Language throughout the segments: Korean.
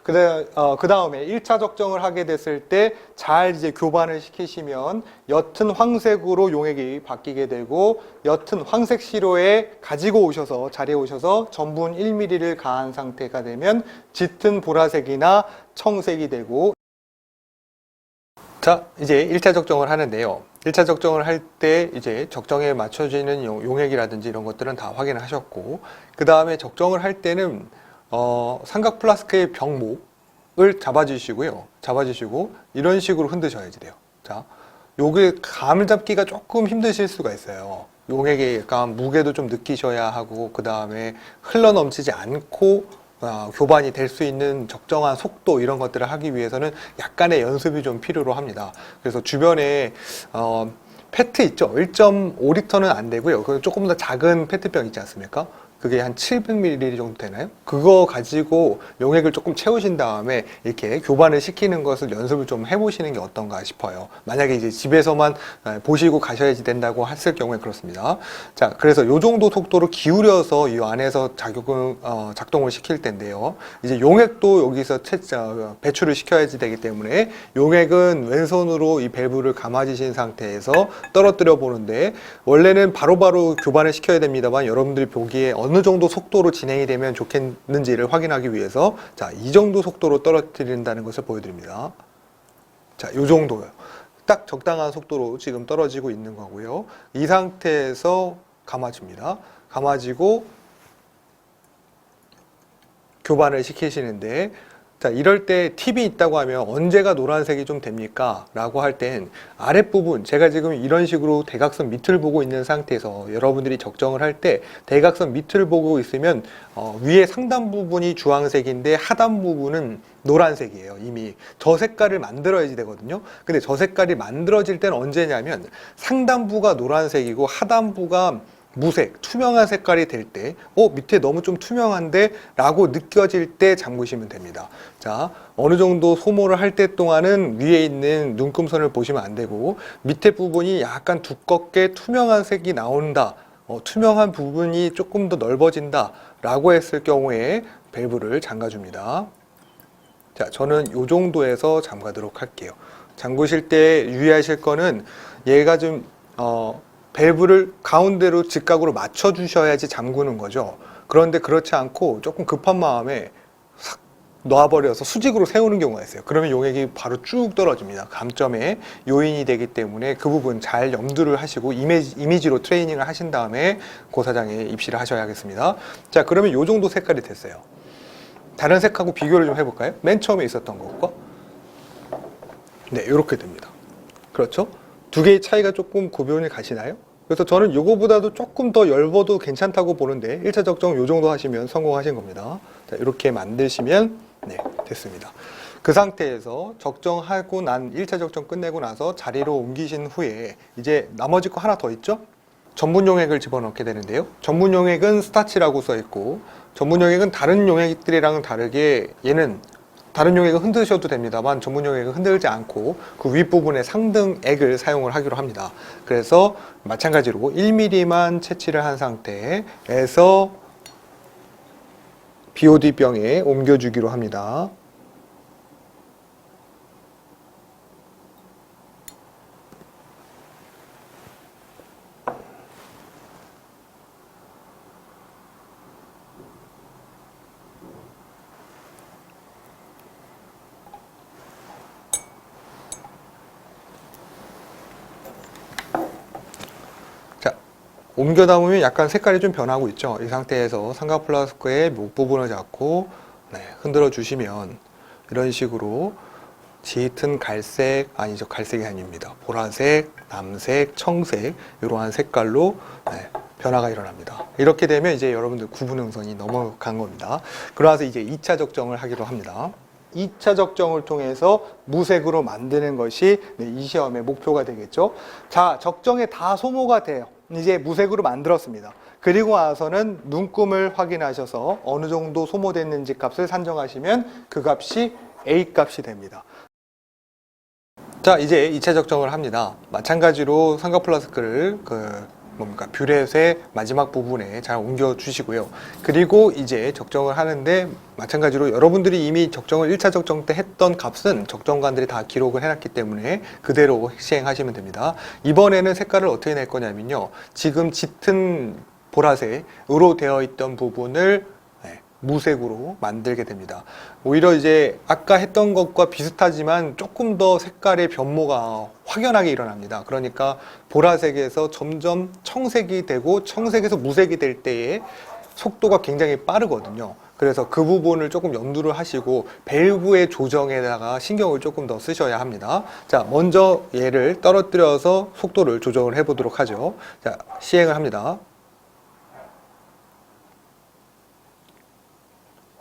그 다음에 1차 적정을 하게 됐을 때 잘 이제 교반을 시키시면 옅은 황색으로 용액이 바뀌게 되고, 옅은 황색 시로에 가지고 오셔서, 자리에 오셔서 전분 1mm를 가한 상태가 되면 짙은 보라색이나 청색이 되고, 자, 이제 1차 적정을 하는데요. 1차 적정을 할 때 이제 적정에 맞춰지는 용액이라든지 이런 것들은 다 확인을 하셨고, 그 다음에 적정을 할 때는 삼각 플라스크의 병목을 잡아주시고 이런 식으로 흔드셔야지 돼요. 자, 요게 감을 잡기가 조금 힘드실 수가 있어요. 용액의 약간 무게도 좀 느끼셔야 하고, 그 다음에 흘러 넘치지 않고 교반이 될 수 있는 적정한 속도, 이런 것들을 하기 위해서는 약간의 연습이 좀 필요로 합니다. 그래서 주변에 페트 있죠? 1.5리터는 안 되고요. 그 조금 더 작은 페트병 있지 않습니까? 그게 한 700ml 정도 되나요? 그거 가지고 용액을 조금 채우신 다음에 이렇게 교반을 시키는 것을 연습을 좀 해보시는 게 어떤가 싶어요. 만약에 이제 집에서만 보시고 가셔야지 된다고 했을 경우에 그렇습니다. 자, 그래서 요 정도 속도로 기울여서 이 안에서 작동을 시킬 텐데요. 이제 용액도 여기서 배출을 시켜야지 되기 때문에 용액은 왼손으로 이 밸브를 감아주신 상태에서 떨어뜨려 보는데, 원래는 바로바로 교반을 시켜야 됩니다만 여러분들이 보기에 어느 정도 속도로 진행이 되면 좋겠는지를 확인하기 위해서, 자, 이 정도 속도로 떨어뜨린다는 것을 보여드립니다. 자, 이 정도요. 딱 적당한 속도로 지금 떨어지고 있는 거고요. 이 상태에서 감아줍니다. 감아지고 교반을 시키시는데, 자, 이럴 때 팁이 있다고 하면 언제가 노란색이 좀 됩니까? 라고 할 땐 아랫부분, 제가 지금 이런 식으로 대각선 밑을 보고 있는 상태에서 여러분들이 적정을 할 때 대각선 밑을 보고 있으면 위에 상단 부분이 주황색인데 하단 부분은 노란색이에요. 이미 저 색깔을 만들어야지 되거든요. 근데 저 색깔이 만들어질 때는 언제냐면 상단부가 노란색이고 하단부가 무색, 투명한 색깔이 될 때, 밑에 너무 좀 투명한데? 라고 느껴질 때 잠그시면 됩니다. 자, 어느 정도 소모를 할 때 동안은 위에 있는 눈금선을 보시면 안 되고, 밑에 부분이 약간 두껍게 투명한 색이 나온다, 투명한 부분이 조금 더 넓어진다 라고 했을 경우에 밸브를 잠가줍니다. 자, 저는 이 정도에서 잠가도록 할게요. 잠그실 때 유의하실 거는 얘가 좀 밸브를 가운데로 직각으로 맞춰 주셔야지 잠그는 거죠. 그런데 그렇지 않고 조금 급한 마음에 싹 놔버려서 수직으로 세우는 경우가 있어요. 그러면 용액이 바로 쭉 떨어집니다. 감점의 요인이 되기 때문에 그 부분 잘 염두를 하시고 이미지로 트레이닝을 하신 다음에 고사장에 입시를 하셔야겠습니다. 자, 그러면 이 정도 색깔이 됐어요. 다른 색하고 비교를 좀 해볼까요? 맨 처음에 있었던 것과, 네, 이렇게 됩니다. 그렇죠? 두 개의 차이가 조금 구별이 가시나요? 그래서 저는 이거보다도 조금 더 얇아도 괜찮다고 보는데 1차 적정 이 정도 하시면 성공하신 겁니다. 자, 이렇게 만드시면 네, 됐습니다. 그 상태에서 적정하고 난 1차 적정 끝내고 나서 자리로 옮기신 후에 이제 나머지 거 하나 더 있죠? 전분 용액을 집어넣게 되는데요. 전분 용액은 스타치라고 써 있고, 전분 용액은 다른 용액들이랑은 다르게 얘는 다른 용액은 흔드셔도 됩니다만 전분 용액은 흔들지 않고 그 윗부분에 상등액을 사용을 하기로 합니다. 그래서 마찬가지로 1mm만 채취를 한 상태에서 BOD 병에 옮겨주기로 합니다. 옮겨 담으면 약간 색깔이 좀 변하고 있죠. 이 상태에서 삼각 플라스크의 목 부분을 잡고 흔들어 주시면 이런 식으로 짙은 갈색, 아니죠, 갈색이 아닙니다. 보라색, 남색, 청색, 이러한 색깔로 변화가 일어납니다. 이렇게 되면 이제 여러분들 구분형선이 넘어간 겁니다. 그러면서 이제 2차 적정을 하기로 합니다. 2차 적정을 통해서 무색으로 만드는 것이 이 시험의 목표가 되겠죠. 자, 적정에 다 소모가 돼요. 이제 무색으로 만들었습니다. 그리고 나서는 눈금을 확인하셔서 어느 정도 소모됐는지 값을 산정하시면 그 값이 A 값이 됩니다. 자, 이제 2차 적정을 합니다. 마찬가지로 삼각 플라스크를 뭡니까 뷰렛의 마지막 부분에 잘 옮겨 주시고요. 그리고 이제 적정을 하는데 마찬가지로 여러분들이 이미 적정을 1차 적정 때 했던 값은 적정관들이 다 기록을 해놨기 때문에 그대로 시행하시면 됩니다. 이번에는 색깔을 어떻게 낼 거냐면요, 지금 짙은 보라색으로 되어 있던 부분을 무색으로 만들게 됩니다. 오히려 이제 아까 했던 것과 비슷하지만 조금 더 색깔의 변모가 확연하게 일어납니다. 그러니까 보라색에서 점점 청색이 되고 청색에서 무색이 될 때에 속도가 굉장히 빠르거든요. 그래서 그 부분을 조금 염두를 하시고 밸브의 조정에다가 신경을 조금 더 쓰셔야 합니다. 자, 먼저 얘를 떨어뜨려서 속도를 조정을 해 보도록 하죠. 자, 시행을 합니다.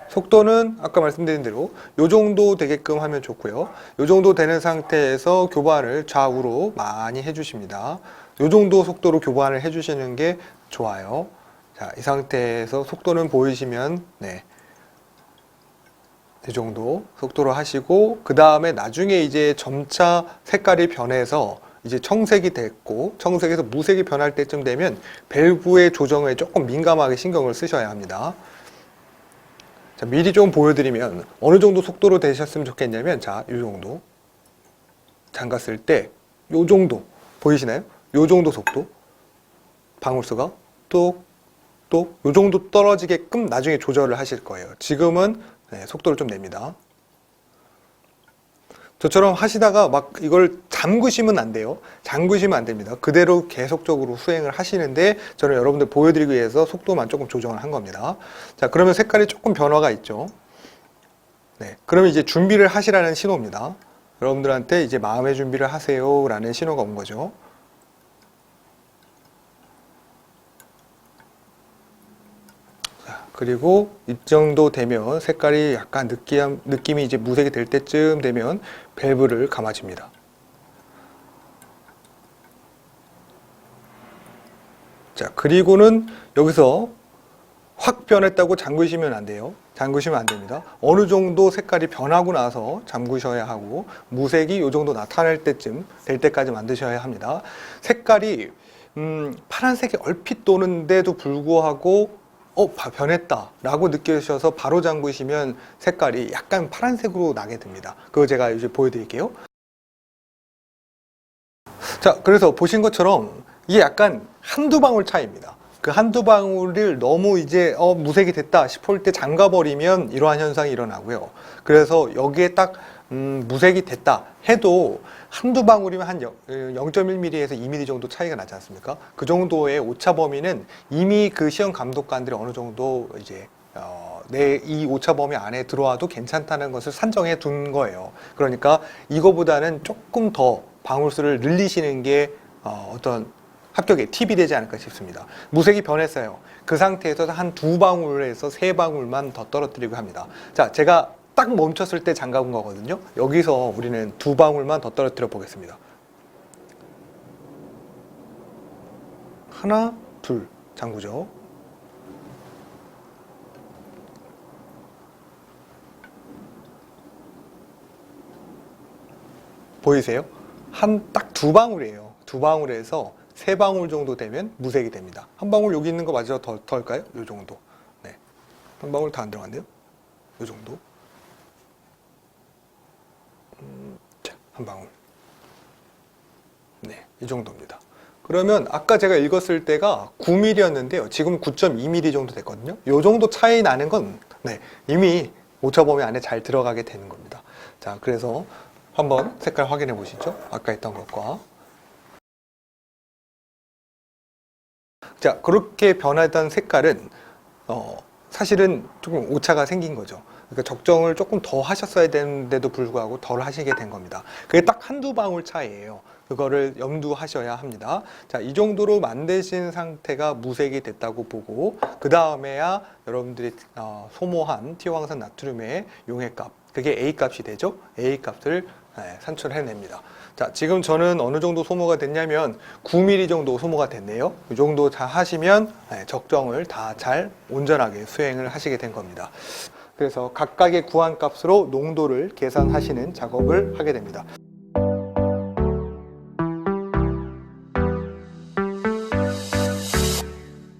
속도는 아까 말씀드린 대로 이 정도 되게끔 하면 좋고요. 이 정도 되는 상태에서 교반을 좌우로 많이 해주십니다. 이 정도 속도로 교반을 해주시는 게 좋아요. 자, 이 상태에서 속도는 보이시면 이 정도 속도로 하시고, 그 다음에 나중에 이제 점차 색깔이 변해서 이제 청색이 됐고 청색에서 무색이 변할 때쯤 되면 밸브의 조정에 조금 민감하게 신경을 쓰셔야 합니다. 자, 미리 좀 보여드리면 어느 정도 속도로 되셨으면 좋겠냐면, 자, 이 정도 잠갔을 때 이 정도 보이시나요? 이 정도 속도, 방울수가 또 이 정도 떨어지게끔 나중에 조절을 하실 거예요. 지금은 속도를 좀 냅니다. 저처럼 하시다가 막 이걸 잠그시면 안 돼요. 잠그시면 안 됩니다. 그대로 계속적으로 수행을 하시는데 저는 여러분들 보여드리기 위해서 속도만 조금 조정을 한 겁니다. 자, 그러면 색깔이 조금 변화가 있죠. 그러면 이제 준비를 하시라는 신호입니다. 여러분들한테 이제 마음의 준비를 하세요 라는 신호가 온 거죠. 그리고 이 정도 되면 색깔이 약간 느낌이 이제 무색이 될 때쯤 되면 밸브를 감아줍니다. 자, 그리고는 여기서 확 변했다고 잠그시면 안 돼요. 잠그시면 안 됩니다. 어느 정도 색깔이 변하고 나서 잠그셔야 하고, 무색이 이 정도 나타날 때쯤 될 때까지 만드셔야 합니다. 색깔이 파란색이 얼핏 도는데도 불구하고 변했다 라고 느끼셔서 바로 잠그시면 색깔이 약간 파란색으로 나게 됩니다. 그거 제가 이제 보여드릴게요. 자, 그래서 보신 것처럼 이게 약간 한두 방울 차이입니다. 그 한두 방울을 너무 이제 무색이 됐다 싶을 때 잠가버리면 이러한 현상이 일어나고요. 그래서 여기에 딱 무색이 됐다 해도 한두 방울이면 한 0.1mm에서 2mm 정도 차이가 나지 않습니까? 그 정도의 오차 범위는 이미 그 시험 감독관들이 어느 정도 이제 내 이 오차 범위 안에 들어와도 괜찮다는 것을 산정해 둔 거예요. 그러니까 이거보다는 조금 더 방울수를 늘리시는 게 어떤 합격의 팁이 되지 않을까 싶습니다. 무색이 변했어요. 그 상태에서 한 2방울에서 3방울만 더 떨어뜨리고 합니다. 자, 제가 딱 멈췄을 때 잠가본 거거든요. 여기서 우리는 2방울만 더 떨어뜨려 보겠습니다. 하나, 둘 잠그죠. 보이세요? 딱 2방울이에요. 2방울에서 3방울 정도 되면 무색이 됩니다. 한 방울 여기 있는 거 맞아 덜까요? 요 정도. 한 방울 다 안 들어갔네요. 요 정도. 자, 한 방울. 이 정도입니다. 그러면 아까 제가 읽었을 때가 9mm였는데요. 지금 9.2mm 정도 됐거든요. 요 정도 차이 나는 건 이미 오차 범위 안에 잘 들어가게 되는 겁니다. 자, 그래서 한번 색깔 확인해 보시죠. 아까 했던 것과. 자, 그렇게 변하던 색깔은 사실은 조금 오차가 생긴 거죠. 그러니까 적정을 조금 더 하셨어야 되는데도 불구하고 덜 하시게 된 겁니다. 그게 딱 한두 방울 차이예요. 그거를 염두하셔야 합니다. 자, 이 정도로 만드신 상태가 무색이 됐다고 보고, 그 다음에야 여러분들이 소모한 티오황산 나트륨의 용해값, 그게 A값이 되죠. A값을 산출해냅니다. 자, 지금 저는 어느 정도 소모가 됐냐면 9mm 정도 소모가 됐네요. 이 정도 다 하시면 적정을 다 잘 온전하게 수행을 하시게 된 겁니다. 그래서 각각의 구한 값으로 농도를 계산하시는 작업을 하게 됩니다.